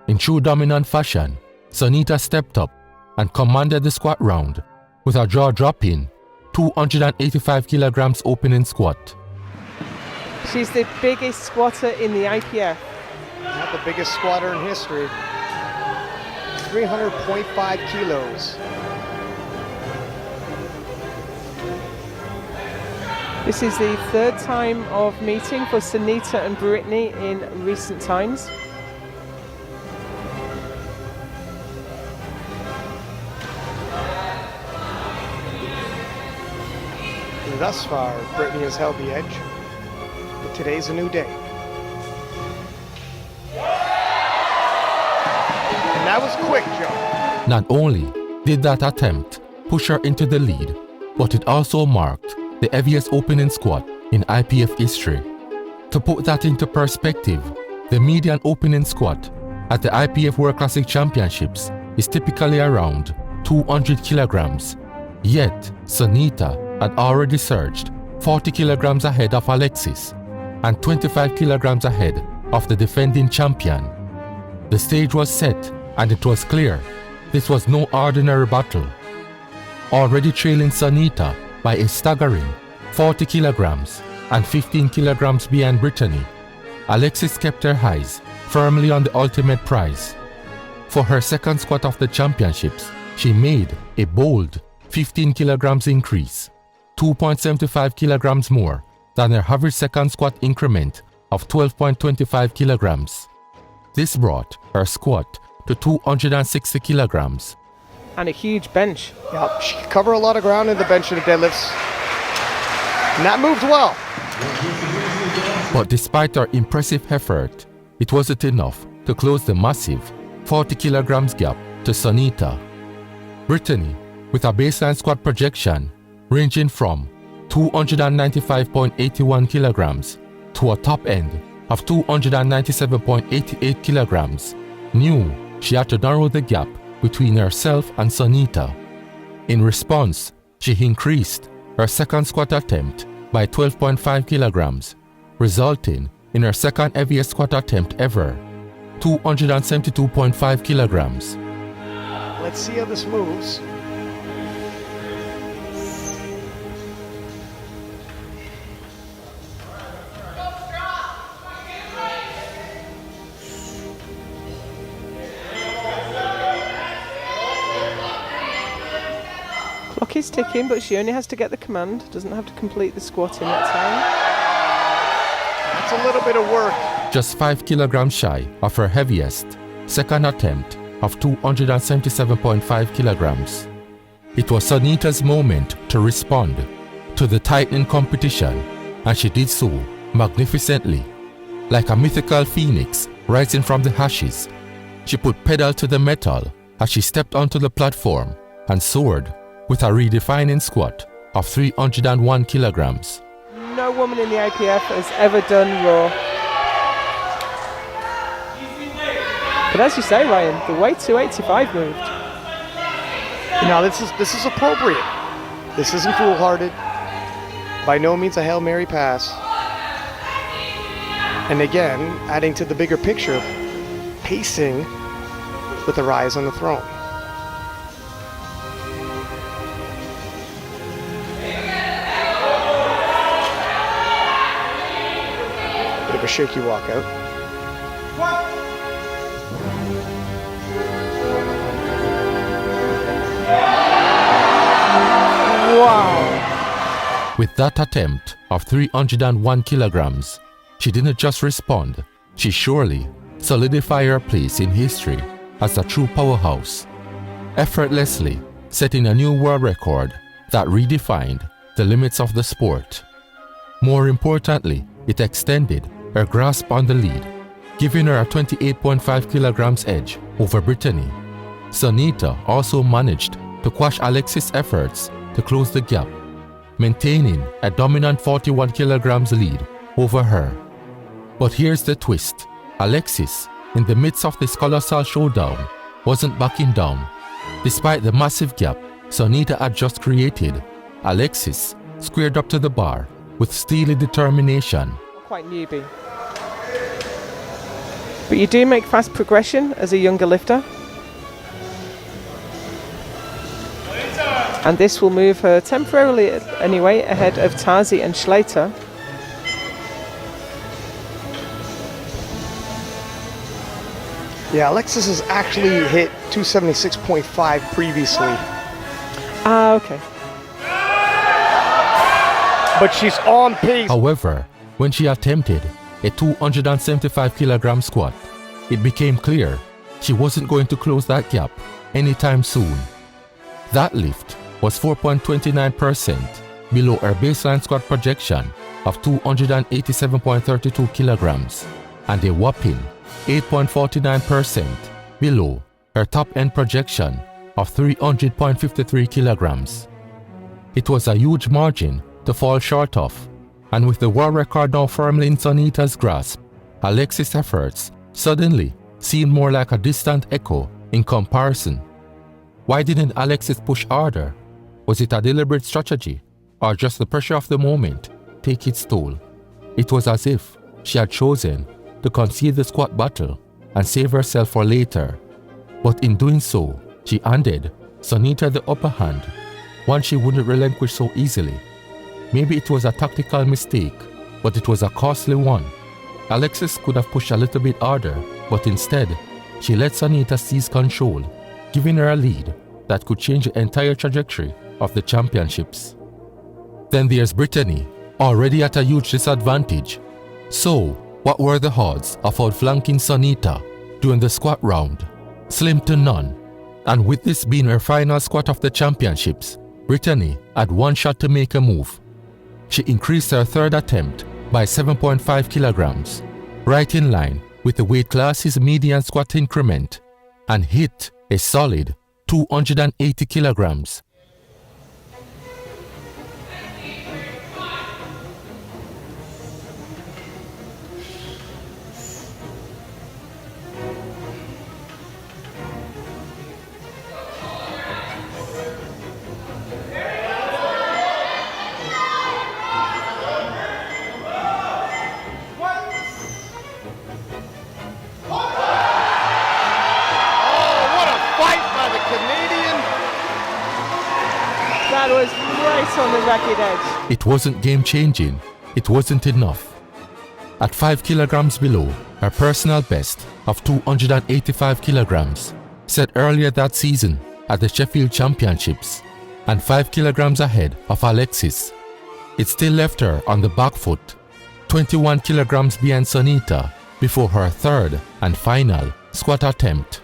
In true dominant fashion, Sonita stepped up and commanded the squat round with a jaw-dropping 285 kilograms opening squat. She's the biggest squatter in the IPF. Not the biggest squatter in history. 300.5 kilos. This is the third time of meeting for Sonita and Brittany in recent times. Thus far, Brittany has held the edge, but today's a new day. And that was quick, Joe. Not only did that attempt push her into the lead, but it also marked the heaviest opening squat in IPF history. To put that into perspective, the median opening squat at the IPF World Classic Championships is typically around 200 kilograms. Yet, Sonita had already surged 40 kilograms ahead of Alexis and 25 kilograms ahead of the defending champion. The stage was set and it was clear this was no ordinary battle. Already trailing Sonita by a staggering 40 kilograms and 15 kilograms behind Brittany, Alexis kept her eyes firmly on the ultimate prize. For her second squat of the championships, she made a bold 15 kilograms increase, 2.75 kilograms more than her average second squat increment of 12.25 kilograms. This brought her squat to 260 kilograms. And a huge bench. Yep, she could cover a lot of ground in the bench and the deadlifts. And that moved well. But despite her impressive effort, it wasn't enough to close the massive 40 kilograms gap to Sonita. Brittany, with a baseline squat projection ranging from 295.81 kilograms to a top end of 297.88 kilograms, knew she had to narrow the gap between herself and Sonita. In response, she increased her second squat attempt by 12.5 kilograms, resulting in her second heaviest squat attempt ever, 272.5 kilograms. Let's see how this moves. Clock is ticking, but she only has to get the command, doesn't have to complete the squat in that That's a little bit of work. Just 5 kilograms shy of her heaviest second attempt of 277.5 kilograms. It was Sonita's moment to respond to the tightening competition, and she did so magnificently. Like a mythical phoenix rising from the ashes, she put pedal to the metal as she stepped onto the platform and soared with a redefining squat of 301 kilograms. time. No woman in the IPF has ever done raw. But as you say, Ryan, the way 285 moved. Now this is appropriate. This isn't foolhardy. By no means a Hail Mary pass. And again, adding to the bigger picture, pacing with the rise on the throne. Bit of a shaky walkout. Wow! With that attempt of 301 kilograms, she didn't just respond, she surely solidified her place in history as a true powerhouse, effortlessly setting a new world record that redefined the limits of the sport. More importantly, it extended her grasp on the lead, giving her a 28.5 kilograms edge over Brittany. Sonita also managed to quash Alexis' efforts to close the gap, maintaining a dominant 41 kilograms lead over her. But here's the twist. Alexis, in the midst of this colossal showdown, wasn't backing down. Despite the massive gap Sonita had just created, Alexis squared up to the bar with steely determination. Quite newbie. But you do make fast progression as a younger lifter. And this will move her temporarily, anyway, ahead of Tazi and Schlater. Yeah, Alexis has actually hit 276.5 previously. Ah, okay. But she's on pace. However, when she attempted a 275 kilogram squat, it became clear she wasn't going to close that gap anytime soon. That lift was 4.29% below her baseline squat projection of 287.32 kilograms and a whopping 8.49% below her top-end projection of 300.53 kilograms. It was a huge margin to fall short of, and with the world record now firmly in Sonita's grasp, Alexis' efforts suddenly seemed more like a distant echo in comparison. Why didn't Alexis push harder? Was it a deliberate strategy, or just the pressure of the moment take its toll? It was as if she had chosen to concede the squat battle and save herself for later. But in doing so, she handed Sonita the upper hand, one she wouldn't relinquish so easily. Maybe it was a tactical mistake, but it was a costly one. Alexis could have pushed a little bit harder, but instead, she let Sonita seize control, giving her a lead that could change the entire trajectory of the championships. Then there's Brittany, already at a huge disadvantage. So, what were the odds of outflanking Sonita during the squat round? Slim to none. And with this being her final squat of the championships, Brittany had one shot to make a move. She increased her third attempt by 7.5 kilograms, right in line with the weight class's median squat increment, and hit a solid 280 kilograms. That was right on the ragged edge. It wasn't game-changing. It wasn't enough. At 5 kilograms below her personal best of 285 kilograms, set earlier that season at the Sheffield Championships, and 5 kilograms ahead of Alexis, it still left her on the back foot, 21 kilograms behind Sonita before her third and final squat attempt.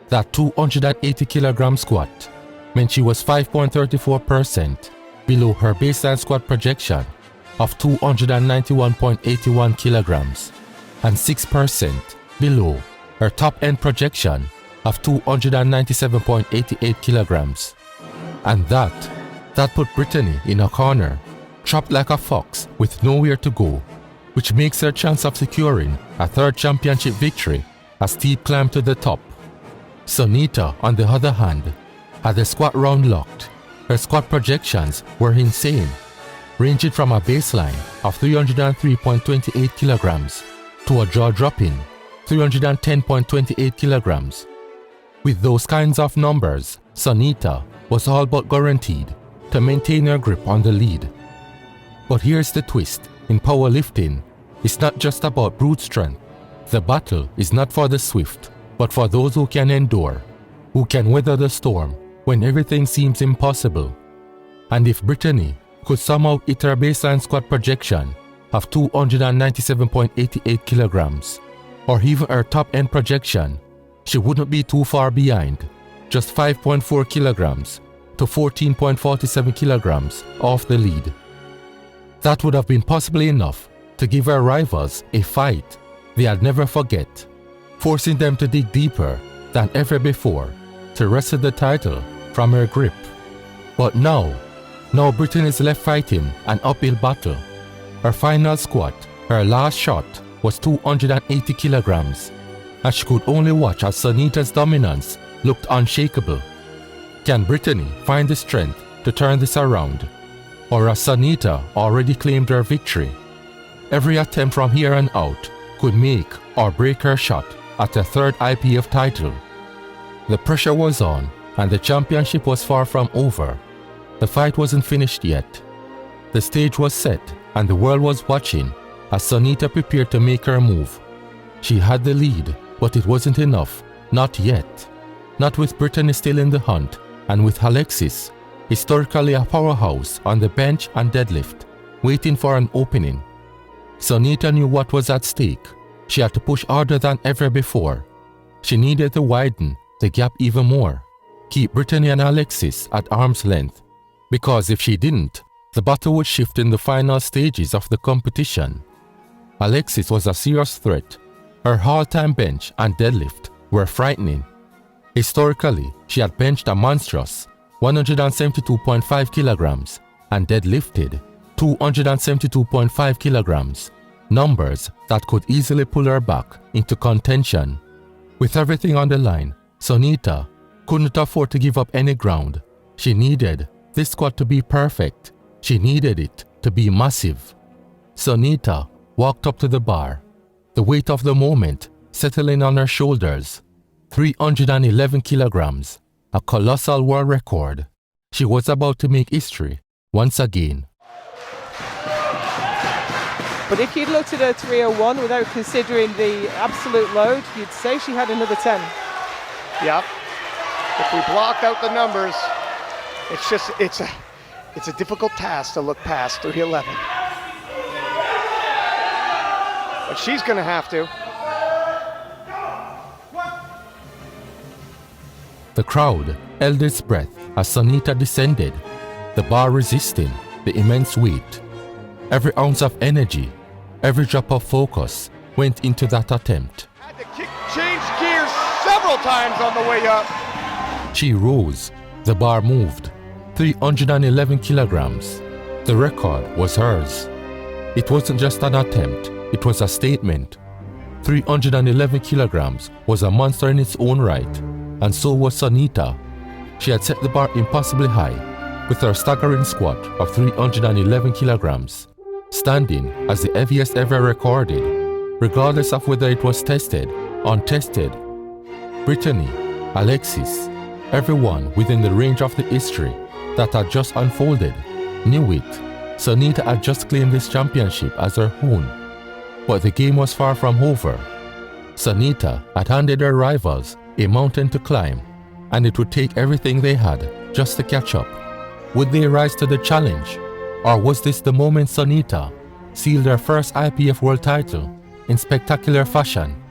That 280 kilogram squat meant she was 5.34% below her baseline squat projection of 291.81 kilograms and 6% below her top-end projection of 297.88 kilograms. And that put Brittany in a corner, trapped like a fox with nowhere to go, which makes her chance of securing a third championship victory a steep climb to the top. Sonita, on the other hand, had the squat round locked. Her squat projections were insane, ranging from a baseline of 303.28 kilograms to a jaw-dropping 310.28 kilograms. With those kinds of numbers, Sonita was all but guaranteed to maintain her grip on the lead. But here's the twist: in powerlifting, it's not just about brute strength. The battle is not for the swift, but for those who can endure, who can weather the storm when everything seems impossible. And if Brittany could somehow hit her baseline squat projection of 297.88 kilograms, or even her top-end projection, she wouldn't be too far behind, just 5.4 kilograms to 14.47 kilograms off the lead. That would have been possibly enough to give her rivals a fight they'd never forget, forcing them to dig deeper than ever before to wrestle the title from her grip. But now Brittany is left fighting an uphill battle. Her final squat, her last shot, was 280 kilograms, and she could only watch as Sonita's dominance looked unshakable. Can Brittany find the strength to turn this around, or has Sonita already claimed her victory? Every attempt from here on out could make or break her shot at her third IPF title. The pressure was on and the championship was far from over. The fight wasn't finished yet. The stage was set and the world was watching as Sonita prepared to make her move. She had the lead, but it wasn't enough, not yet. Not with Brittany still in the hunt and with Alexis, historically a powerhouse, on the bench and deadlift, waiting for an opening. Sonita knew what was at stake. She had to push harder than ever before. She needed to widen the gap even more, keep Brittany and Alexis at arm's length, because if she didn't, the battle would shift in the final stages of the competition. Alexis was a serious threat. Her all-time bench and deadlift were frightening. Historically, she had benched a monstrous 172.5 kilograms and deadlifted 272.5 kilograms, numbers that could easily pull her back into contention. With everything on the line, Sonita couldn't afford to give up any ground. She needed this squat to be perfect. She needed it to be massive. Sonita walked up to the bar, the weight of the moment settling on her shoulders. 311 kilograms, a colossal world record. She was about to make history once again. But if you'd looked at her 301 without considering the absolute load, you'd say she had another 10. Yep. If we blocked out the numbers, it's a difficult task to look past 311. But she's going to have to. The crowd held its breath as Sonita descended, the bar resisting the immense weight. Every ounce of energy, every drop of focus went into that attempt. Had to change gears several times on the way up. She rose, the bar moved. 311 kilograms. The record was hers. It wasn't just an attempt, it was a statement. 311 kilograms was a monster in its own right, and so was Sonita. She had set the bar impossibly high, with her staggering squat of 311 kilograms, standing as the heaviest ever recorded, regardless of whether it was tested, untested. Brittany, Alexis, everyone within the range of the history that had just unfolded knew it. Sonita had just claimed this championship as her own. But the game was far from over. Sonita had handed her rivals a mountain to climb, and it would take everything they had just to catch up. Would they rise to the challenge? Or was this the moment Sonita sealed her first IPF World title in spectacular fashion?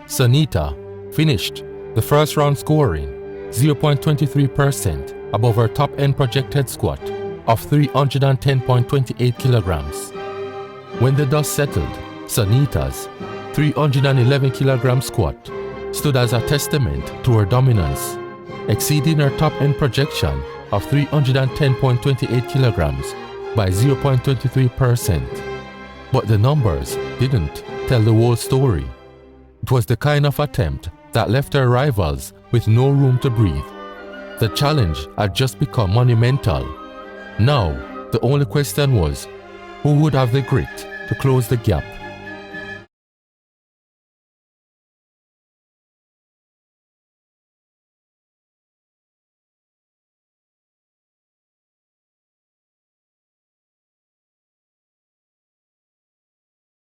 Sonita finished the first round scoring 0.23% above her top-end projected squat of 310.28 kilograms. When the dust settled, Sonita's 311 kilogram squat stood as a testament to her dominance, exceeding her top-end projection of 310.28 kilograms by 0.23%. But the numbers didn't tell the whole story. It was the kind of attempt that left her rivals with no room to breathe. The challenge had just become monumental. Now, the only question was, who would have the grit to close the gap?